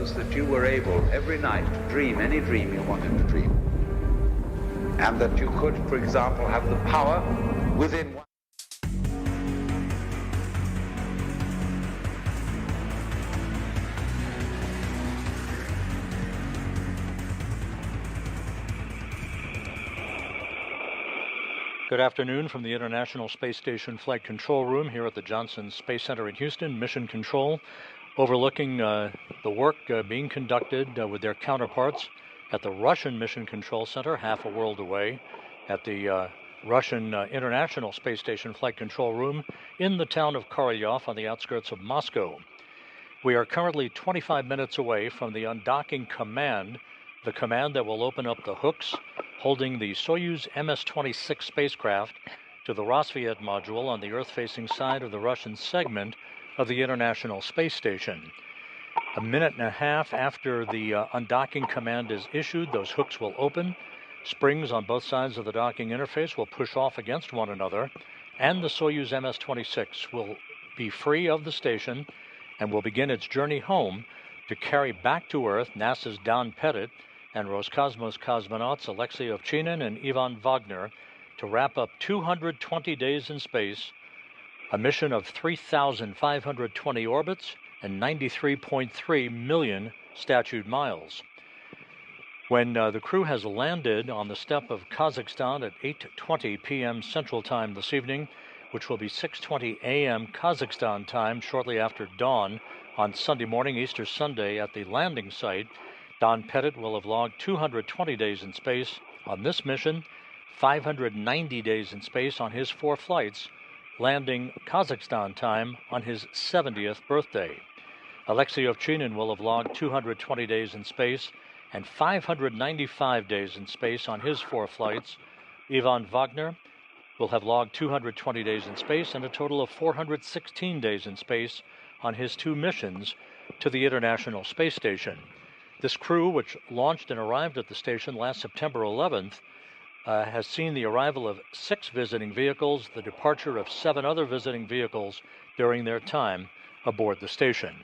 was that you were able every night to dream any dream you wanted to dream. And that you could, for example, have the power within one. Good afternoon from the International Space Station Flight Control Room here at the Johnson Space Center in Houston, Mission Control, overlooking the work being conducted with their counterparts at the Russian Mission Control Center, half a world away, at the Russian International Space Station Flight Control Room in the town of Korolyov on the outskirts of Moscow. We are currently 25 minutes away from the undocking command, the command that will open up the hooks holding the Soyuz MS-26 spacecraft to the Rassvet module on the Earth-facing side of the Russian segment of the International Space Station. A minute and a half after the undocking command is issued, those hooks will open. Springs on both sides of the docking interface will push off against one another, and the Soyuz MS-26 will be free of the station and will begin its journey home to carry back to Earth NASA's Donald Pettit and Roscosmos cosmonauts Aleksey Ovchinin and Ivan Vagner to wrap up 220 days in space, a mission of 3,520 orbits and 93.3 million statute miles. When the crew has landed on the steppe of Kazakhstan at 8:20 p.m. Central Time this evening, which will be 6:20 a.m. Kazakhstan time shortly after dawn on Sunday morning, Easter Sunday, at the landing site, Don Pettit will have logged 220 days in space on this mission, 590 days in space on his 4 flights, landing Kazakhstan time on his 70th birthday. Aleksey Ovchinin will have logged 220 days in space and 595 days in space on his 4 flights. Ivan Vagner will have logged 220 days in space and a total of 416 days in space on his 2 missions to the International Space Station. This crew, which launched and arrived at the station last September 11th, has seen the arrival of 6 visiting vehicles, the departure of 7 other visiting vehicles during their time aboard the station.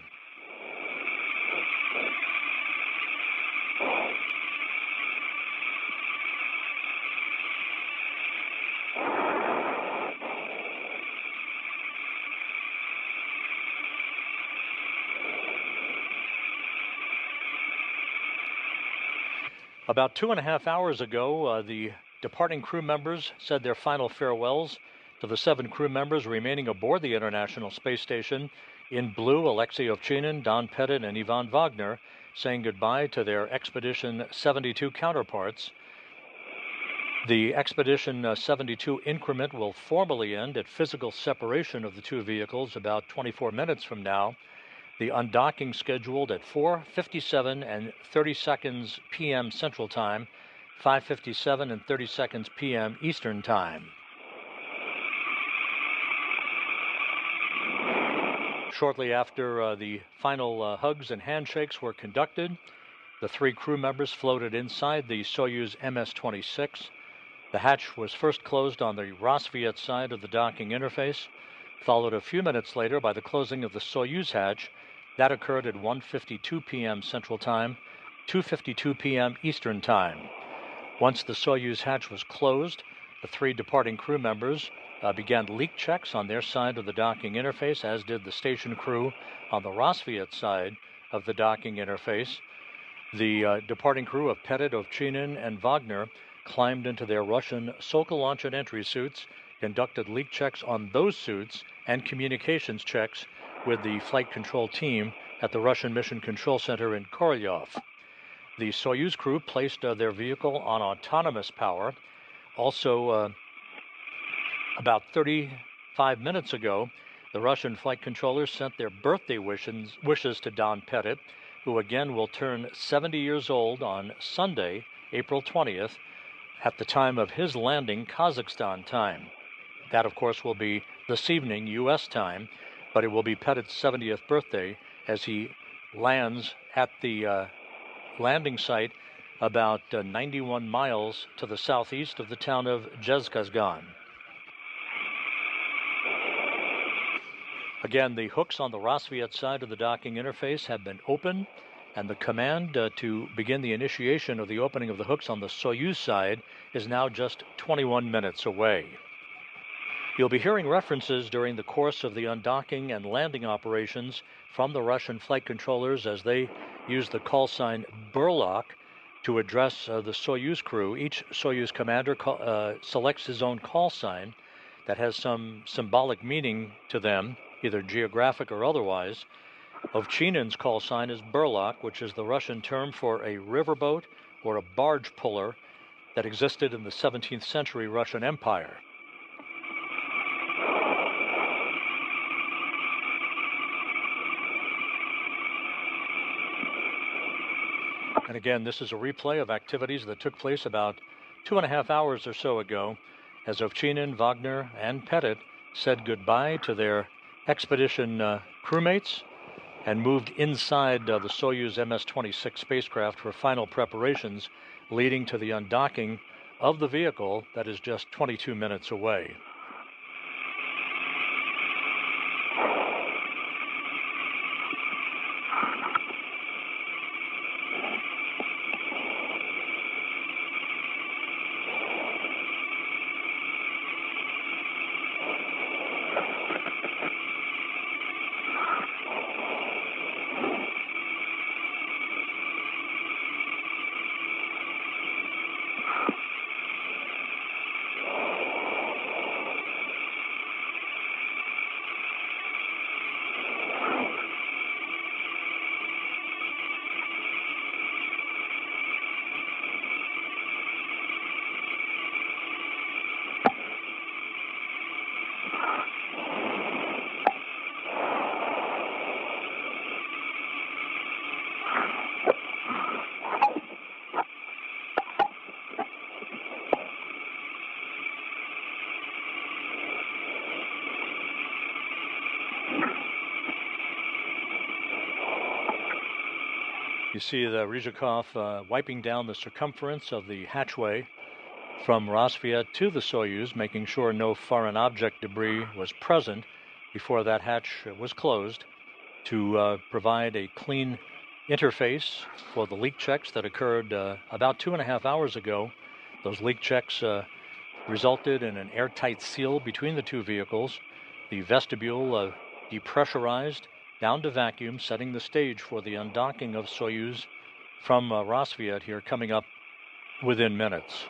About 2.5 hours ago, the departing crew members said their final farewells to the 7 crew members remaining aboard the International Space Station. In blue, Aleksey Ovchinin, Don Pettit, and Ivan Vagner saying goodbye to their Expedition 72 counterparts. The Expedition 72 increment will formally end at physical separation of the 2 vehicles about 24 minutes from now. The undocking scheduled at 4:57 and 30 seconds p.m. Central Time, 5:57 and 30 seconds p.m. Eastern Time. Shortly after the final hugs and handshakes were conducted, the 3 crew members floated inside the Soyuz MS-26. The hatch was first closed on the Rassvet side of the docking interface, followed a few minutes later by the closing of the Soyuz hatch. That occurred at 1:52 p.m. Central Time, 2:52 p.m. Eastern Time. Once the Soyuz hatch was closed, the 3 departing crew members began leak checks on their side of the docking interface, as did the station crew on the Rassvet side of the docking interface. The departing crew of Pettit, Ovchinin, and Vagner climbed into their Russian Sokol launch and entry suits, conducted leak checks on those suits, and communications checks with the flight control team at the Russian Mission Control Center in Korolyov. The Soyuz crew placed their vehicle on autonomous power. Also, about 35 minutes ago, the Russian flight controllers sent their birthday wishes to Don Pettit, who again will turn 70 years old on Sunday, April 20th, at the time of his landing Kazakhstan time. That, of course, will be this evening, U.S. time, but it will be Pettit's 70th birthday as he lands at the landing site about 91 miles to the southeast of the town of Zhezkazgan. Again, the hooks on the Rassvet side of the docking interface have been opened. and the command to begin the initiation of the opening of the hooks on the Soyuz side is now just 21 minutes away. You'll be hearing references during the course of the undocking and landing operations from the Russian flight controllers as they use the call sign Burlock to address the Soyuz crew. Each Soyuz commander selects his own call sign that has some symbolic meaning to them, either geographic or otherwise. Ovchinin's call sign is Burlock, which is the Russian term for a riverboat or a barge puller that existed in the 17th century Russian Empire. And again, this is a replay of activities that took place about 2.5 hours or so ago as Ovchinin, Vagner, and Pettit said goodbye to their expedition crewmates and moved inside the Soyuz MS-26 spacecraft for final preparations leading to the undocking of the vehicle that is just 22 minutes away. You see the Ryzhikov wiping down the circumference of the hatchway from Rosviet to the Soyuz, making sure no foreign object debris was present before that hatch was closed to provide a clean interface for the leak checks that occurred about 2.5 hours ago. Those leak checks resulted in an airtight seal between the two vehicles. The vestibule depressurized down to vacuum, setting the stage for the undocking of Soyuz from Rosviet here coming up within minutes.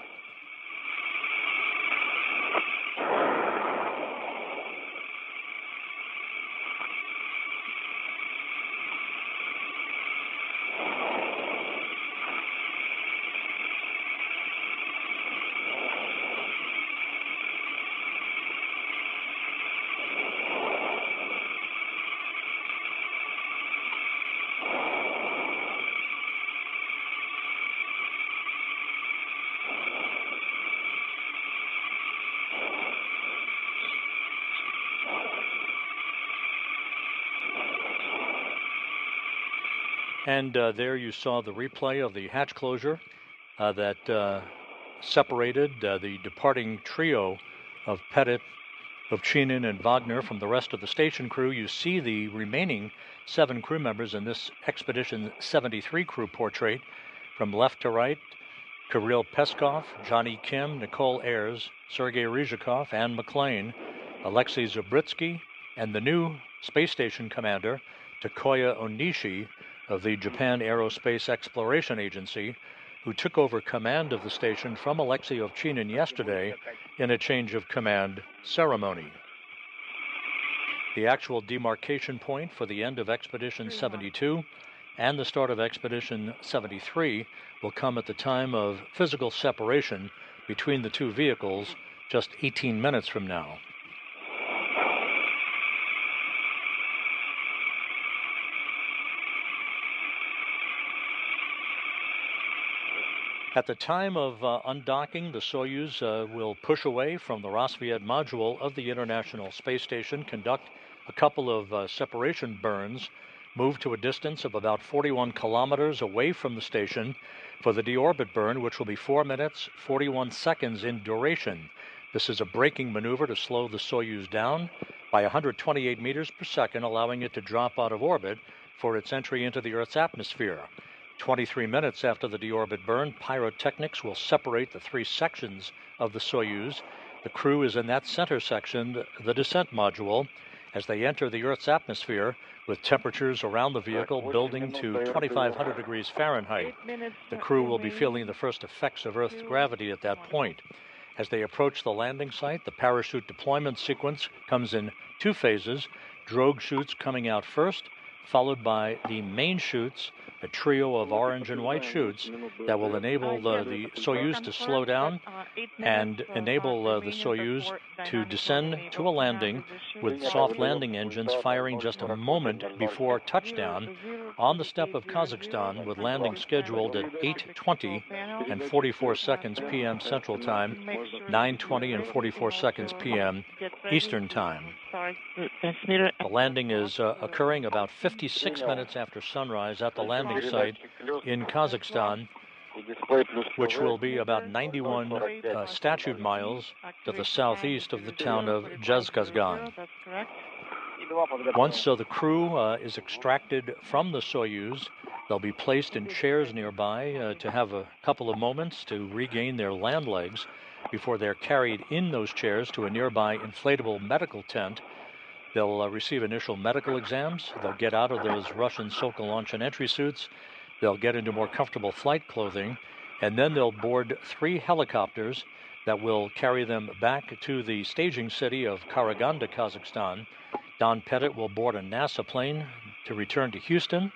And there you saw the replay of the hatch closure that separated the departing trio of Pettit, Ovchinin, and Vagner from the rest of the station crew. You see the remaining 7 crew members in this Expedition 73 crew portrait. From left to right, Kirill Peskov, Johnny Kim, Nicole Ayers, Sergei Ryzhikov, Anne McLean, Aleksey Zabritsky, and the new space station commander, Takoya Onishi, of the Japan Aerospace Exploration Agency, who took over command of the station from Aleksey Ovchinin yesterday in a change of command ceremony. The actual demarcation point for the end of Expedition 72 and the start of Expedition 73 will come at the time of physical separation between the two vehicles just 18 minutes from now. At the time of undocking, the Soyuz will push away from the Rosviet module of the International Space Station, conduct a couple of separation burns, move to a distance of about 41 kilometers away from the station for the deorbit burn, which will be 4 minutes, 41 seconds in duration. This is a braking maneuver to slow the Soyuz down by 128 meters per second, allowing it to drop out of orbit for its entry into the Earth's atmosphere. 23 minutes after the deorbit burn, pyrotechnics will separate the three sections of the Soyuz. The crew is in that center section, the descent module, as they enter the Earth's atmosphere, with temperatures around the vehicle building to 2,500 degrees Fahrenheit. The crew will be feeling the first effects of Earth's gravity at that point. As they approach the landing site, the parachute deployment sequence comes in two phases, drogue chutes coming out first, followed by the main chutes, a trio of orange and white chutes that will enable the Soyuz to slow down and enable the Soyuz to descend to a landing with soft landing engines firing just a moment before touchdown on the steppe of Kazakhstan, with landing scheduled at 8:20 and 44 seconds p.m. Central Time, 9:20 and 44 seconds p.m. Eastern Time. The landing is occurring about 56 minutes after sunrise at the landing site in Kazakhstan, which will be about 91 statute miles to the southeast of the town of Zhezkazgan. Once the crew is extracted from the Soyuz, they'll be placed in chairs nearby to have a couple of moments to regain their land legs before they're carried in those chairs to a nearby inflatable medical tent. They'll receive initial medical exams. They'll get out of those Russian Sokol launch and entry suits. They'll get into more comfortable flight clothing, and then they'll board 3 helicopters that will carry them back to the staging city of Karaganda, Kazakhstan. Don Pettit will board a NASA plane to return to Houston,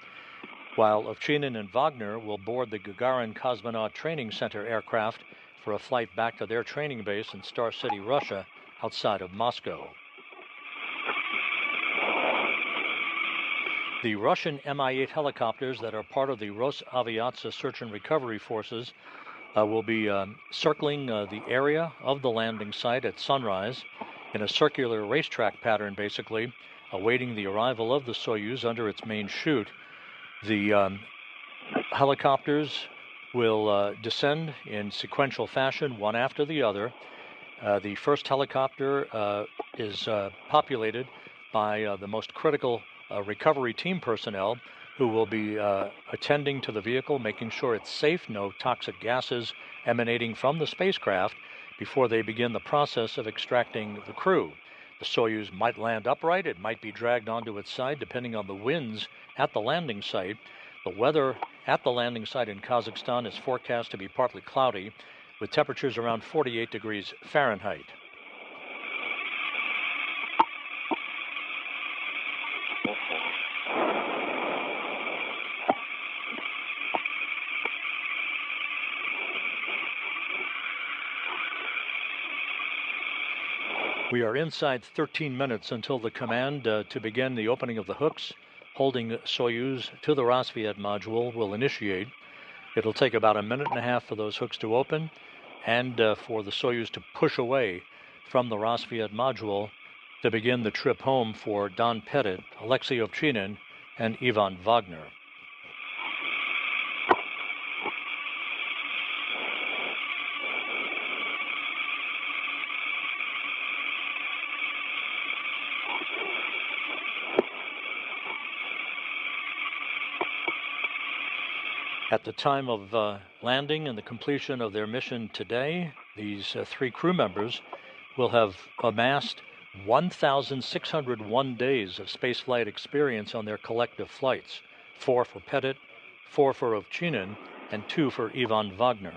while Ovchinin and Vagner will board the Gagarin Cosmonaut Training Center aircraft for a flight back to their training base in Star City, Russia, outside of Moscow. The Russian Mi-8 helicopters that are part of the Rosaviatsia search and recovery forces will be circling the area of the landing site at sunrise in a circular racetrack pattern, basically, awaiting the arrival of the Soyuz under its main chute. The helicopters will descend in sequential fashion, one after the other. The first helicopter is populated by the most critical recovery team personnel who will be attending to the vehicle, making sure it's safe, no toxic gases emanating from the spacecraft before they begin the process of extracting the crew. The Soyuz might land upright, it might be dragged onto its side depending on the winds at the landing site. The weather at the landing site in Kazakhstan is forecast to be partly cloudy, with temperatures around 48 degrees Fahrenheit. We are inside 13 minutes until the command to begin the opening of the hooks holding Soyuz to the Rassvet module will initiate. It'll take about a minute and a half for those hooks to open and for the Soyuz to push away from the Rassvet module to begin the trip home for Don Pettit, Aleksey Ovchinin, and Ivan Vagner. At the time of landing and the completion of their mission today, these 3 crew members will have amassed 1,601 days of spaceflight experience on their collective flights, 4 for Pettit, 4 for Ovchinin, and 2 for Ivan Vagner.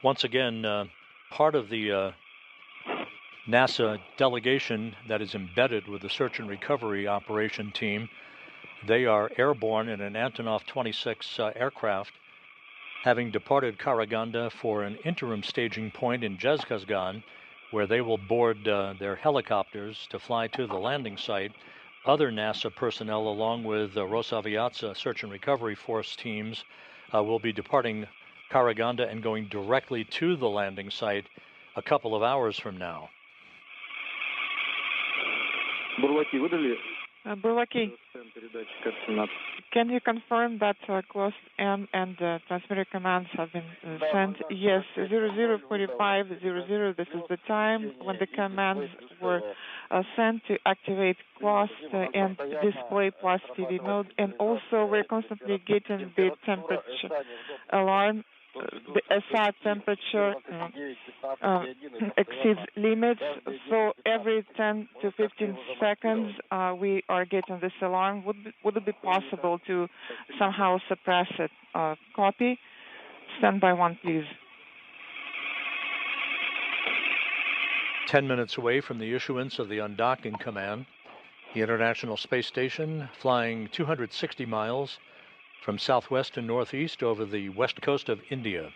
Once again, part of the NASA delegation that is embedded with the search and recovery operation team, they are airborne in an Antonov 26 aircraft having departed Karaganda for an interim staging point in Zhezkazgan, where they will board their helicopters to fly to the landing site. Other NASA personnel, along with Rosaviat's Search and Recovery Force teams, will be departing Karaganda and going directly to the landing site a couple of hours from now. Burlaki, can you confirm that closed M and transmitter commands have been sent? Yes, 004500, this is the time when the commands were sent to activate closed and display plus TV mode. And also we're constantly getting the temperature alarm. The SI temperature exceeds limits, so every 10 to 15 seconds we are getting this alarm. Would it be possible to somehow suppress it? Copy. Stand by one, please. 10 minutes away from the issuance of the undocking command, the International Space Station, flying 260 miles from southwest to northeast over the west coast of India.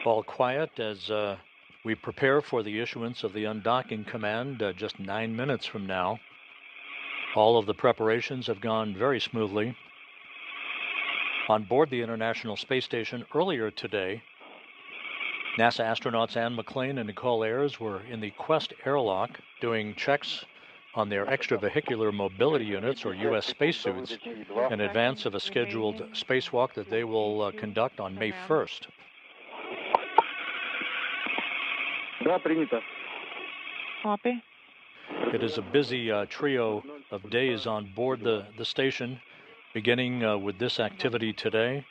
All quiet as we prepare for the issuance of the undocking command just 9 minutes from now. All of the preparations have gone very smoothly. On board the International Space Station earlier today, NASA astronauts Anne McClain and Nicole Ayers were in the Quest airlock doing checks on their extravehicular mobility units, or U.S. spacesuits, in advance of a scheduled spacewalk that they will conduct on May 1st. Copy. It is a busy trio of days on board the station, beginning with this activity today.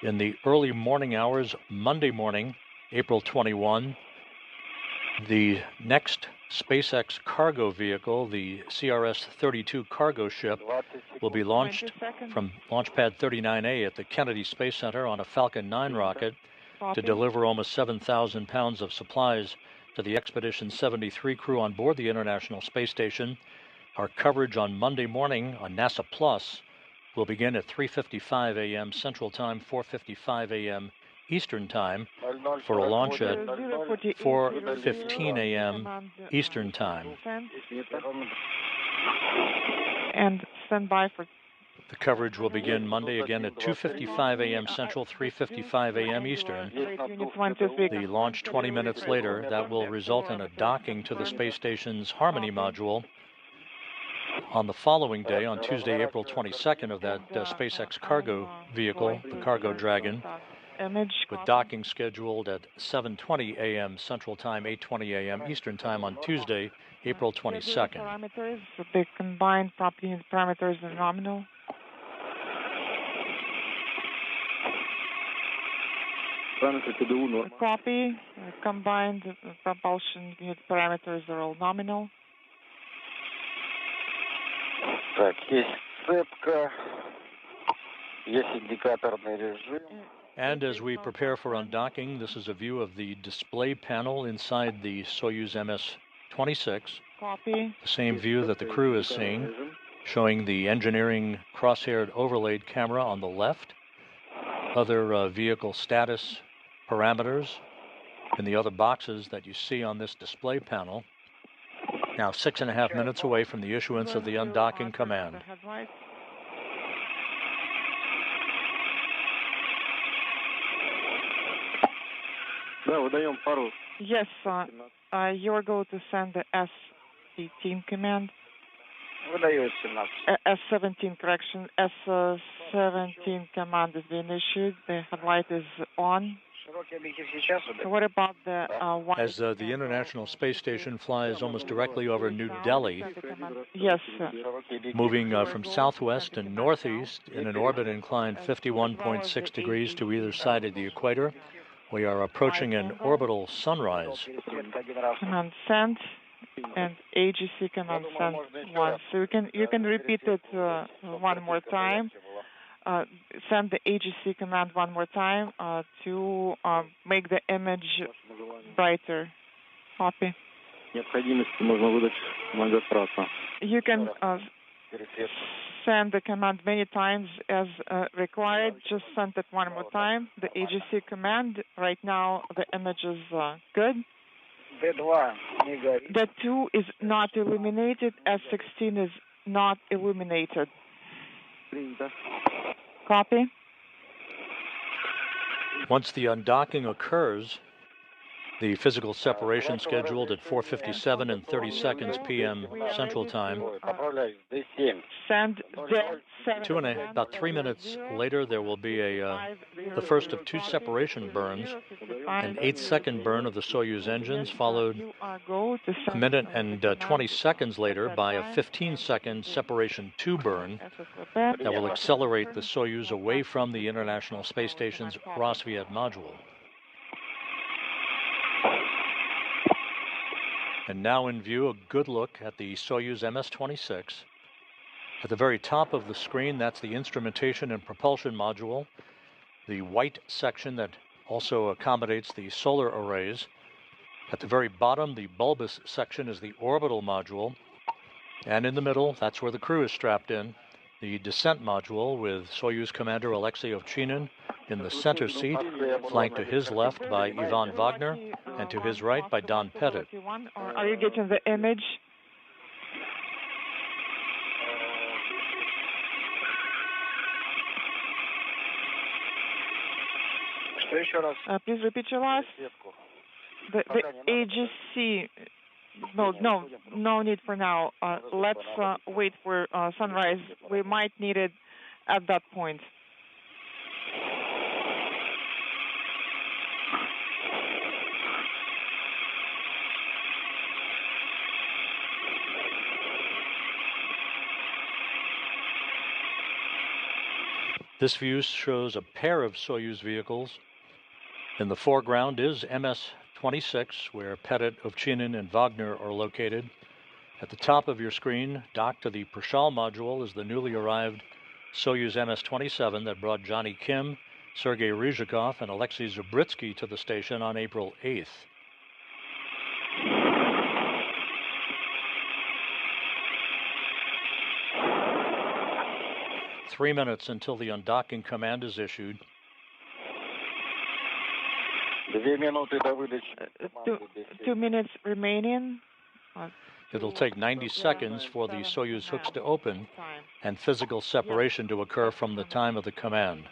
In the early morning hours, Monday morning, April 21, the next SpaceX cargo vehicle, the CRS-32 cargo ship, will be launched from Launch Pad 39A at the Kennedy Space Center on a Falcon 9 rocket to deliver almost 7,000 pounds of supplies to the Expedition 73 crew on board the International Space Station. Our coverage on Monday morning on NASA Plus will begin at 3:55 a.m. Central Time, 4:55 a.m. Eastern Time, for a launch at 4:15 a.m. Eastern Time. And stand by for. The coverage will begin Monday again at 2:55 a.m. Central, 3:55 a.m. Eastern. The launch 20 minutes later, that will result in a docking to the space station's Harmony module. On the following day, on Tuesday, April 22nd, of that SpaceX cargo vehicle, the Cargo Dragon, with docking scheduled at 7:20 a.m. Central Time, 8:20 a.m. Eastern Time on Tuesday, April 22nd. Parameters, the combined property parameters are nominal. Copy. Combined propulsion unit parameters are all nominal. Так, есть цепка, есть индикаторный режим. And as we prepare for undocking, this is a view of the display panel inside the Soyuz MS-26. Copy. The same view that the crew is seeing, showing the engineering cross-haired overlaid camera on the left, other vehicle status parameters in the other boxes that you see on this display panel. Now 6.5 minutes away from the issuance of the undocking command. Yes, you're going to send the S-18 command. S-17, correction. S-17 command is being issued. The headlight is on. What about the As the International Space Station flies almost directly over New Delhi, Yes, moving from southwest to northeast in an orbit inclined 51.6 degrees to either side of the equator, we are approaching an orbital sunrise. command sent and AGC command sent once. So you can repeat it one more time. Send the AGC command one more time to make the image brighter. Copy. You can send the command many times as required. Just send it one more time. The AGC command. Right now the image is good. The 2 is not illuminated. S16 is not illuminated. Copy. Once the undocking occurs, the physical separation scheduled at 4:57 and 30 seconds p.m. Central Time. Send About 3 minutes later, there will be the first of 2 separation burns, an 8-second burn of the Soyuz engines, followed a minute and 20 seconds later by a 15-second separation 2 burn that will accelerate the Soyuz away from the International Space Station's Rosviet module. And now in view, a good look at the Soyuz MS-26. At the very top of the screen, that's the instrumentation and propulsion module, the white section that also accommodates the solar arrays. At the very bottom, the bulbous section is the orbital module. And in the middle, that's where the crew is strapped in, the descent module with Soyuz commander Aleksey Ovchinin in the center seat, flanked to his left by Ivan Vagner, and to his right by Donald Pettit. Are you getting the image? Please repeat your last. The AGC. No need for now. Let's wait for sunrise. We might need it at that point. This view shows a pair of Soyuz vehicles. In the foreground is MS-26, where Pettit, Ovchinin, and Vagner are located. At the top of your screen, docked to the Prashal module, is the newly arrived Soyuz MS-27 that brought Johnny Kim, Sergei Ryzhikov, and Alexei Zubritsky to the station on April 8th. Three minutes until the undocking command is issued. 2 minutes remaining. It'll take 90 seconds for the Soyuz hooks to open and physical separation to occur from the time of the command.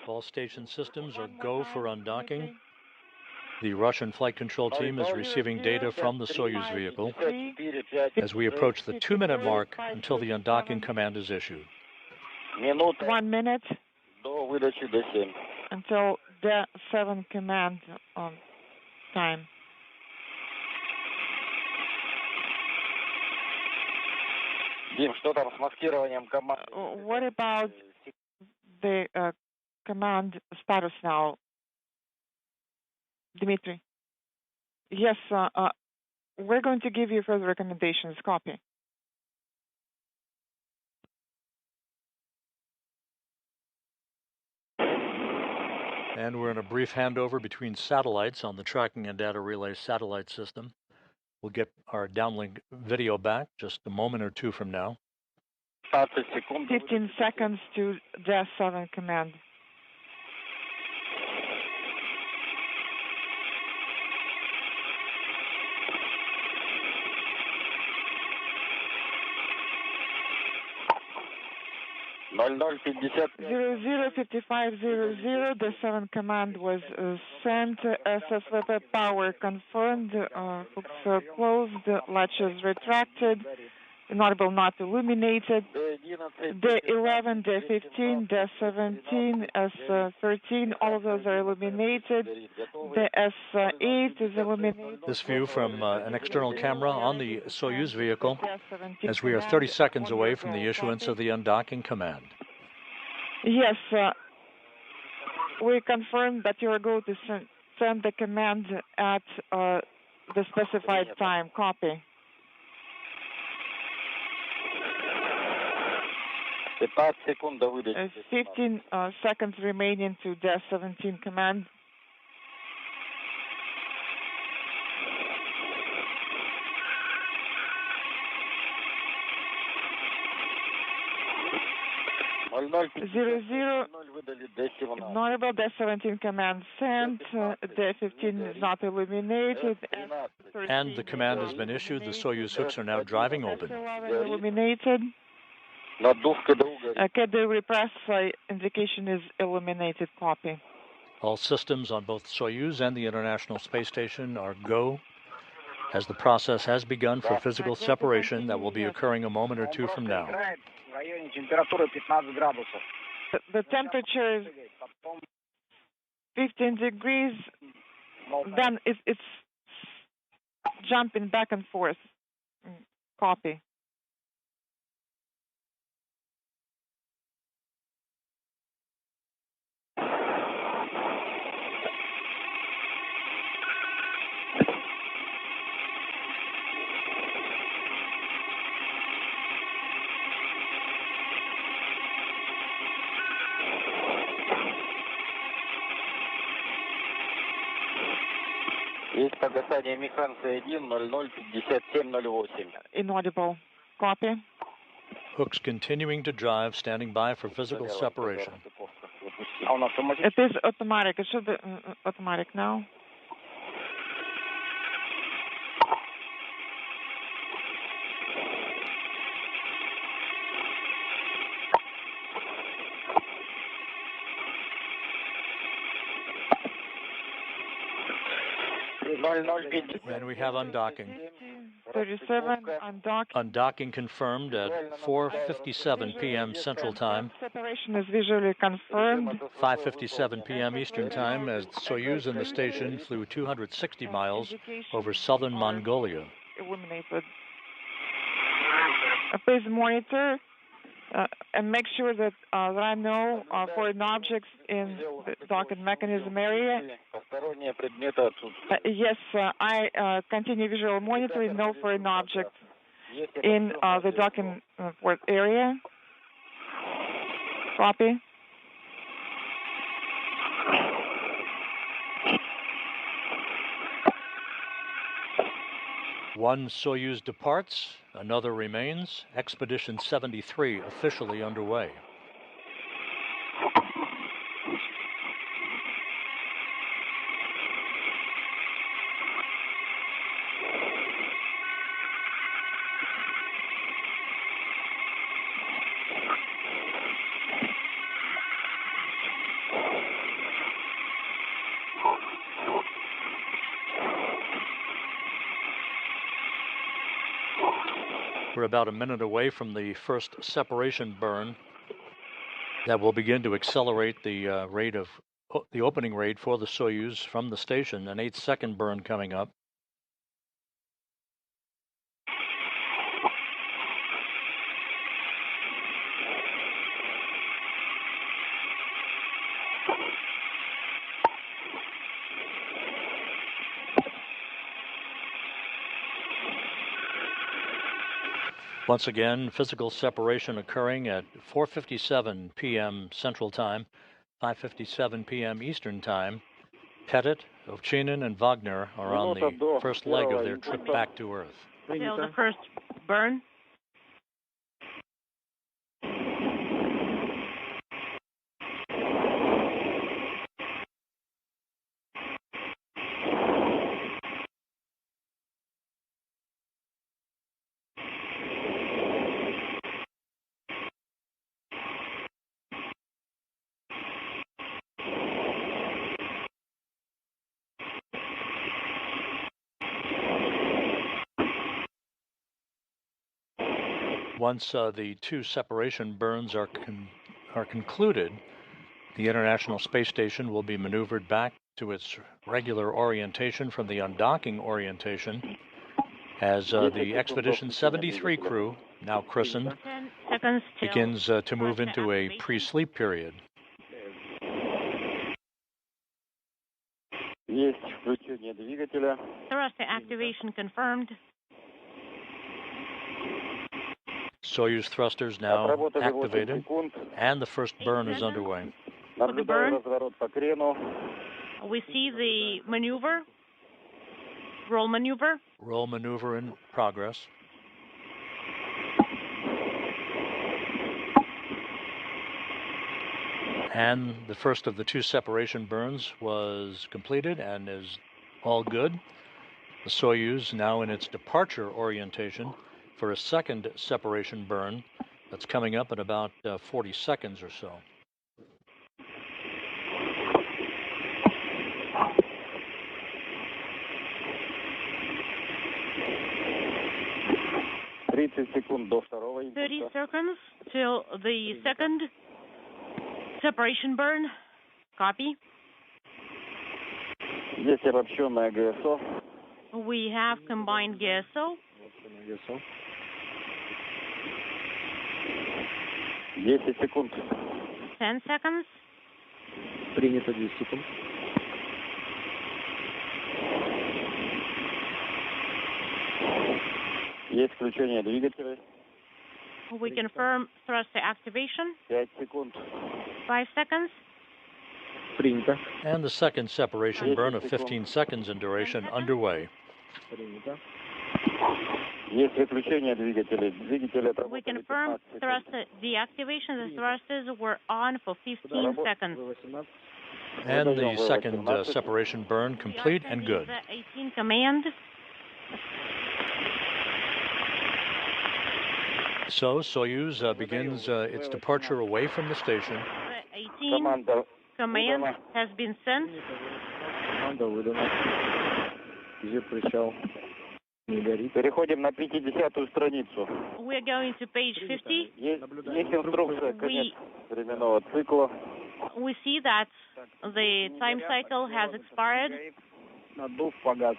All station systems are go for undocking. The Russian flight control team is receiving data from the Soyuz vehicle as we approach the 2-minute mark until the undocking command is issued. 1 minute until the 7 command time. What about the command status now, Dmitry? Yes, we're going to give you further recommendations. Copy. And we're in a brief handover between satellites on the tracking and data relay satellite system. We'll get our downlink video back just a moment or two from now. 15 seconds to Death 7 command. Nol 005500, the 7 command was sent. SSVP power confirmed. Hooks closed. Latches retracted. Inaudible not illuminated. D11, D15, D17, S13, all of those are illuminated. The S8 is illuminated. This view from an external camera on the Soyuz vehicle, as we are 30 seconds away from the issuance of the undocking command. Yes, we confirm that you are going to send the command at the specified time. Copy. 15 seconds remaining to Death 17 command. Zero, ignorable, Death 17 command sent, Death 15 is not illuminated. And the command has been issued. The Soyuz hooks are now driving open. Illuminated. The repress indication is illuminated. Copy. All systems on both Soyuz and the International Space Station are go, as the process has begun for physical separation that will be occurring a moment or two from now. The temperature is 15 degrees, then it's jumping back and forth. Copy. Есть погасание механца 1, 005708. Inaudible. Copy. Hooks continuing to drive, standing by for physical separation. It is automatic. It should be automatic now. And we have undocking. 37, undocking. Undocking confirmed at 4:57 p.m. Central Time. Separation is visually confirmed. 5:57 p.m. Eastern Time, as Soyuz and the station flew 260 miles over southern Mongolia. Illuminated. Please monitor and make sure that there are no foreign objects in the docking mechanism area. Yes, I continue visual monitoring, no foreign objects in the docking port area. Copy. One Soyuz departs, another remains. Expedition 73 officially underway. We're about a minute away from the first separation burn that will begin to accelerate the rate of the opening rate for the Soyuz from the station. An 8-second burn coming up. Once again, physical separation occurring at 4:57 p.m. Central Time, 5:57 p.m. Eastern Time. Pettit, Ovchinin, and Vagner are on the first leg of their trip back to Earth. The first burn? Once the two separation burns are concluded, the International Space Station will be maneuvered back to its regular orientation from the undocking orientation as the Expedition 73 crew, now christened, 10 seconds till begins to move into a pre-sleep period. Есть включение двигателя. Thruster activation confirmed. Soyuz thrusters now activated, and the first burn is underway. For the burn, Разворот по крену. we see the maneuver, roll maneuver. Roll maneuver in progress. And the first of the two separation burns was completed and is all good. The Soyuz now in its departure orientation for a second separation burn that's coming up in about 40 seconds or so. — 30 seconds till the second separation burn. Copy. Здесь обобщенное ГСО. We have combined GSO. 10 секунд. 10 seconds. Принято 10 секунд. Есть включение двигателя. We confirm thruster activation. 5 секунд. 5 seconds. Принято. And the second separation burn of 15 seconds in duration underway. Принято. Есть выключение двигателя. Двигатель We отработали confirm 15 секунд. thruster deactivation. The thrusters were on for 15 seconds. V18. And the second separation burn complete and good. The 18 command. So Soyuz begins its departure away from the station. The 18 Команда command has been sent. Команда выдана. Где причал? Не горит. Переходим на 50-ю страницу. We're going to page 50. Есть инструкция, конец временного цикла. We see that the time cycle has expired. Надув погас.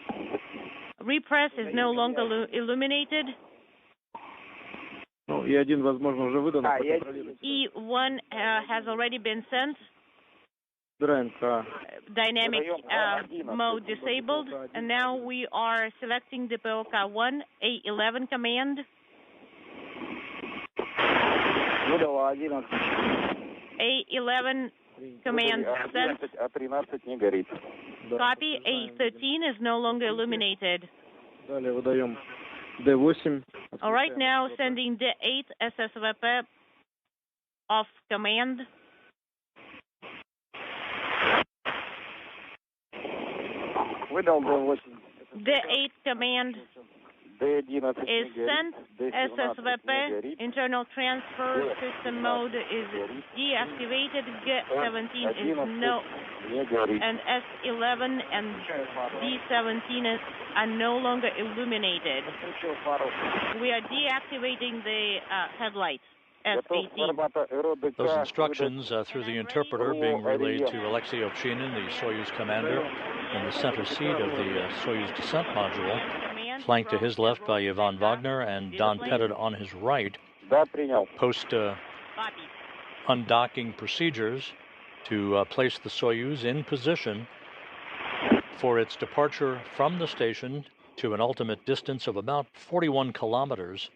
Repress is no longer illuminated. Ну, и один, возможно, уже выдан. Проконтролируйте. E1 has already been sent. ДРНК. Dynamic mode disabled. And now we are selecting the POK1 A11 command. Выдала 11. A11 command sent. А 13 не горит. Copy. A13 is no longer illuminated. Далее выдаем D8. All right, now sending D8 SSVP off command. Выдал D8. D8 command D11 is не горит. sent. D17 не SSVP горит. internal transfer system mode is deactivated. G17 is no, Не горит. and S11 and D17 are no longer illuminated. Включил фару. We are deactivating the headlights. Готов S18. формата РОДК. Those instructions through the interpreter being relayed to Aleksey Ovchinin, the Soyuz commander, in the center seat of the Soyuz descent module, flanked to his left by Ivan Vagner and Don Pettit on his right. Да, принял. Post-undocking procedures to place the Soyuz in position for its departure from the station to an ultimate distance of about 41 kilometers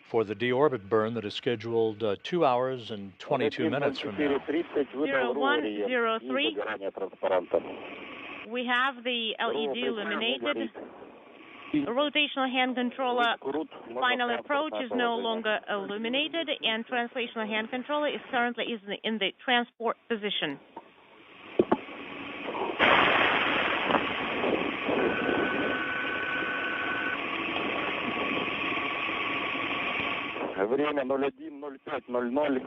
for the deorbit burn that is scheduled 2 hours and 22 minutes from now. 0103. We have the LED illuminated. Rotational hand controller final approach is no longer illuminated, and translational hand controller is currently in the transport position. Время 01:05:00.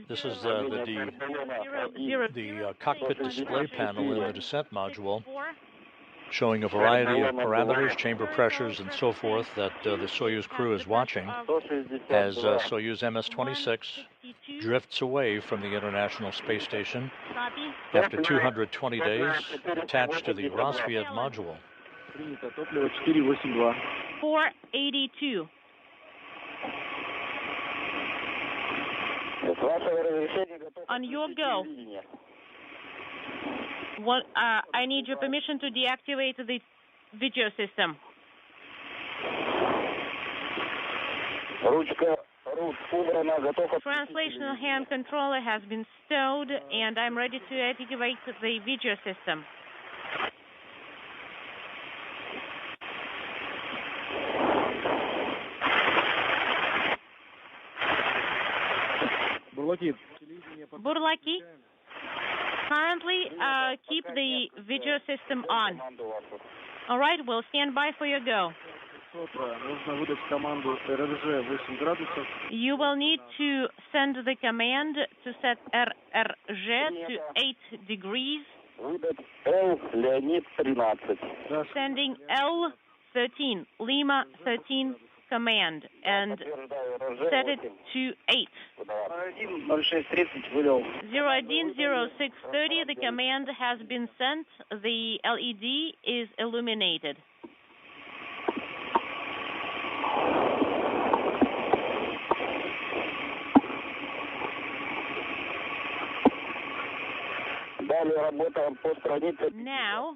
This is the cockpit display panel in the descent module. showing a variety of parameters, chamber pressures, and so forth that the Soyuz crew is watching as Soyuz MS-26 drifts away from the International Space Station after 220 days attached to the Rosviet module. Принято топливо 482. 482. On your go. I need your permission to deactivate the video system. Translational hand controller has been stowed, and I'm ready to activate the video system. Burlaki, currently keep the video system on. All right, we'll stand by for your go. You will need to send the command to set RRG to 8 degrees. Sending L13, Lima 13 command, and set it to 8. 0630, the command has been sent. The LED is illuminated. Now,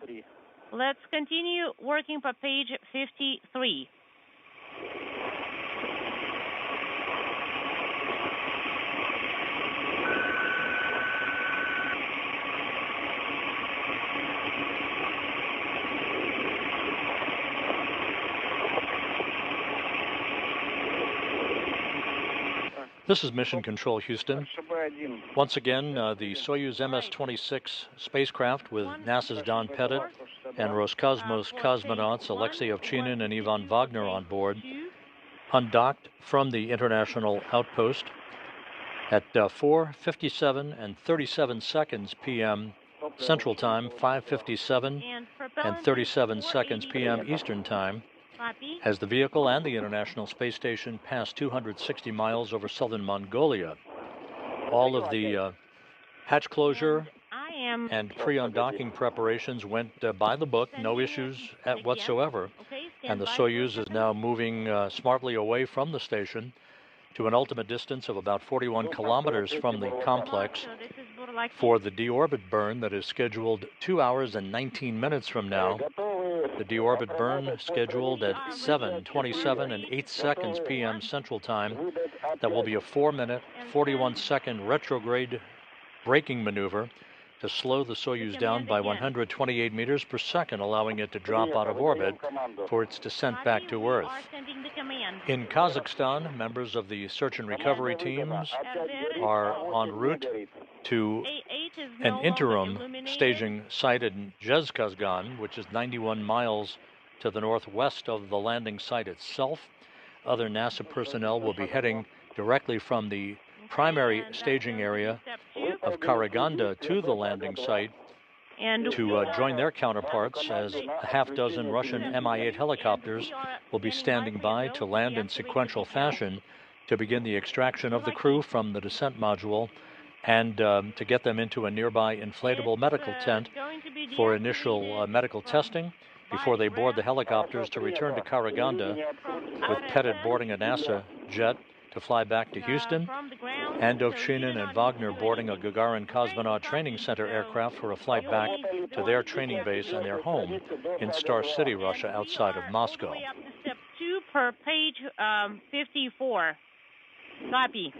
let's continue working for page 53. This is Mission Control Houston. Once again, the Soyuz MS-26 spacecraft with NASA's Don Pettit and Roscosmos cosmonauts Aleksey Ovchinin and Ivan Vagner on board undocked from the International Outpost at 4:57 and 37 seconds p.m. Central Time, 5:57 and 37 seconds p.m. Eastern Time, as the vehicle and the International Space Station passed 260 miles over southern Mongolia. All of the hatch closure and pre-undocking preparations went by the book, no issues whatsoever, and the Soyuz is now moving smartly away from the station to an ultimate distance of about 41 kilometers from the complex for the deorbit burn that is scheduled 2 hours and 19 minutes from now. The deorbit burn scheduled at 7:27 and 8 seconds p.m. Central Time. That will be a 4-minute, 41-second retrograde braking maneuver to slow the Soyuz down by 128 meters per second, allowing it to drop out of orbit for its descent back to Earth. In Kazakhstan, members of the search and recovery teams are en route to an interim staging site in Zhezkazgan, which is 91 miles to the northwest of the landing site itself. Other NASA personnel will be heading directly from the primary staging area of Karaganda to the landing site to join their counterparts, as a half-dozen Russian Mi-8 helicopters will be standing by to land in sequential fashion to begin the extraction of the crew from the descent module and to get them into a nearby inflatable medical tent for initial medical testing before they board the helicopters to return to Karaganda, with Pettit boarding a NASA jet to fly back to Houston, and Ovchinin and Vagner boarding a Gagarin Cosmonaut Training Center aircraft for a flight back to their training base and their home in Star City, Russia, outside of Moscow. Step 2 per page 54. Copy.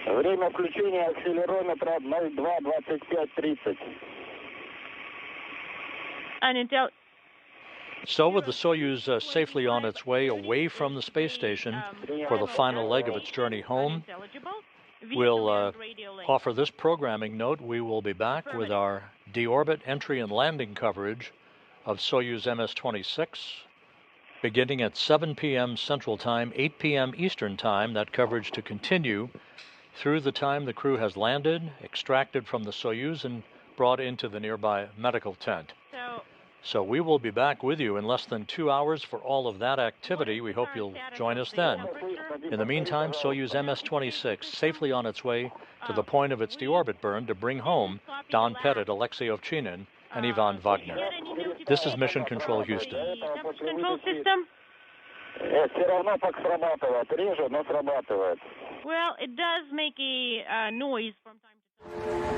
Время включения акселерометра 02:25:30. So with the Soyuz safely on its way away from the space station for the final leg of its journey home, we'll offer this programming note. We will be back with our deorbit entry and landing coverage of Soyuz MS-26 beginning at 7 p.m. Central Time, 8 p.m. Eastern Time. That coverage to continue through the time the crew has landed, extracted from the Soyuz, and brought into the nearby medical tent. So So we will be back with you in less than 2 hours for all of that activity. We hope you'll join us then. In the meantime, Soyuz MS-26 safely on its way to the point of its deorbit burn to bring home Don Pettit, Aleksey Ovchinin, and Ivan Vagner. This is Mission Control Houston. Control system. Well, it does make a noise from time to time.